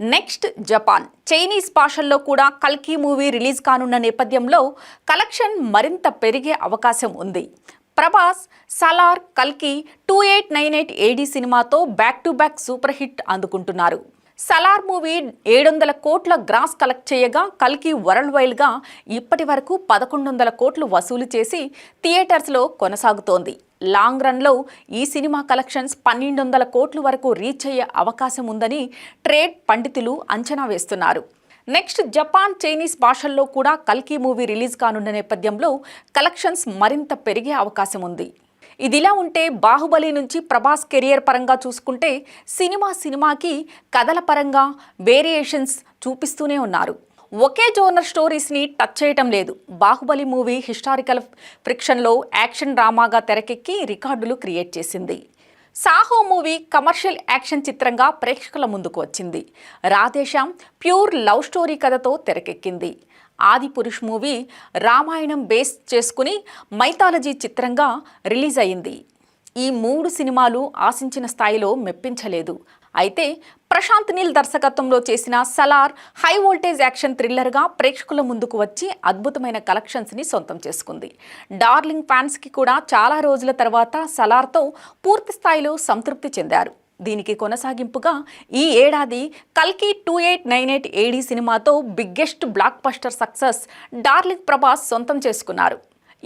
Next Japan Chinese భాషల్లో కూడా కల్కి మూవీ రిలీజ్ కానున్న నేపథ్యంలో కలెక్షన్ మరింత పెరిగే అవకాశం ఉంది. ప్రభాస్ సలార్ కల్కి 2898 AD సినిమాతో back to back super hit అందుకుంటున్నారు. సలార్ మూవీ 700 కోట్ల గ్రాస్ కలెక్ట్ చేయగా కల్కి వరల్డ్ వైడ్గా ఇప్పటి వరకు 1100 కోట్లు వసూలు చేసి థియేటర్స్లో కొనసాగుతోంది. లాంగ్ రన్లో ఈ సినిమా కలెక్షన్స్ 1200 కోట్ల వరకు రీచ్ అయ్యే అవకాశం ఉందని ట్రేడ్ పండితులు అంచనా వేస్తున్నారు. నెక్స్ట్ జపాన్ చైనీస్ భాషల్లో కూడా కల్కి మూవీ రిలీజ్ కానున్న నేపథ్యంలో కలెక్షన్స్ మరింత పెరిగే అవకాశం ఉంది. ఇదిలా ఉంటే బాహుబలి నుంచి ప్రభాస్ కెరియర్ పరంగా చూసుకుంటే సినిమాకి కథల పరంగా వేరియేషన్స్ చూపిస్తూనే ఉన్నారు. ఒకే జోనర్ స్టోరీస్ని టచ్ చేయటం లేదు. బాహుబలి మూవీ హిస్టారికల్ ఫ్రిక్షన్లో యాక్షన్ డ్రామాగా తెరకెక్కి రికార్డులు క్రియేట్ చేసింది. సాహో మూవీ కమర్షియల్ యాక్షన్ చిత్రంగా ప్రేక్షకుల ముందుకు వచ్చింది. రాధేశ్యామ్ ప్యూర్ లవ్ స్టోరీ కథతో తెరకెక్కింది. ఆదిపురుష్ మూవీ రామాయణం బేస్ చేసుకుని మైథాలజీ చిత్రంగా రిలీజ్ అయింది. ఈ 3 సినిమాలు ఆశించిన స్థాయిలో మెప్పించలేదు. అయితే ప్రశాంత్ నీల్ దర్శకత్వంలో చేసిన సలార్ హై వోల్టేజ్ యాక్షన్ థ్రిల్లర్గా ప్రేక్షకుల ముందుకు వచ్చి అద్భుతమైన కలెక్షన్స్ని సొంతం చేసుకుంది. డార్లింగ్ ఫ్యాన్స్కి కూడా చాలా రోజుల తర్వాత సలార్తో పూర్తి స్థాయిలో సంతృప్తి చెందారు. దీనికి కొనసాగింపుగా ఈ ఏడాది కల్కి 2898 AD సినిమాతో biggest blockbuster success darling Prabhas సొంతం చేసుకున్నారు.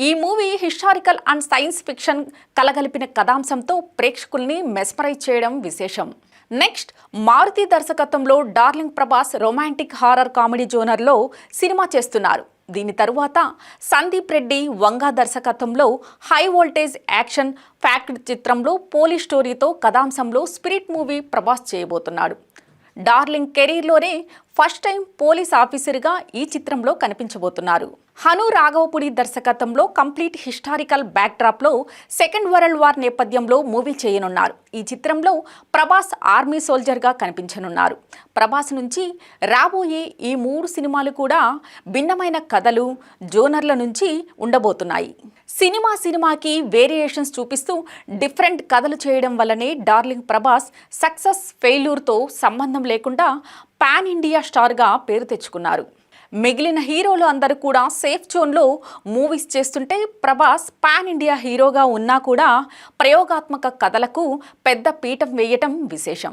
ఈ movie historical and science fiction కలగలిపిన కథాంశంతో ప్రేక్షకుల్ని మెస్మరైజ్ చేయడం విశేషం. నెక్స్ట్ మారుతి దర్శకత్వంలో darling Prabhas romantic horror comedy జోనర్లో సినిమా చేస్తున్నారు. దీని తరువాత సందీప్ రెడ్డి వంగా దర్శకత్వంలో హై వోల్టేజ్ యాక్షన్ ఫ్యాక్ట్ చిత్రంలో పోలీస్ స్టోరీతో కథాంశంలో స్పిరిట్ మూవీ ప్రభాస్ చేయబోతున్నాడు. డార్లింగ్ కెరీర్లోనే ఫస్ట్ టైం పోలీస్ ఆఫీసర్గా ఈ చిత్రంలో కనిపించబోతున్నారు. హను రాఘవపుడి దర్శకత్వంలో కంప్లీట్ హిస్టారికల్ బ్యాక్డ్రాప్లో సెకండ్ వరల్డ్ వార్ నేపథ్యంలో మూవీ చేయనున్నారు. ఈ చిత్రంలో ప్రభాస్ ఆర్మీ సోల్జర్గా కనిపించనున్నారు. ప్రభాస్ నుంచి రాబోయే ఈ 3 సినిమాలు కూడా భిన్నమైన కథలు జోనర్ల నుంచి ఉండబోతున్నాయి. సినిమాకి వేరియేషన్స్ చూపిస్తూ డిఫరెంట్ కథలు చేయడం వల్లనే డార్లింగ్ ప్రభాస్ సక్సెస్ ఫెయిల్యూర్తో సంబంధం లేకుండా పాన్ ఇండియా స్టార్గా పేరు తెచ్చుకున్నారు. మిగిలిన హీరోలు అందరూ కూడా సేఫ్ జోన్లో మూవీస్ చేస్తుంటే ప్రభాస్ పాన్ ఇండియా హీరోగా ఉన్నా కూడా ప్రయోగాత్మక కథలకు పెద్ద పీఠం వేయటం విశేషం.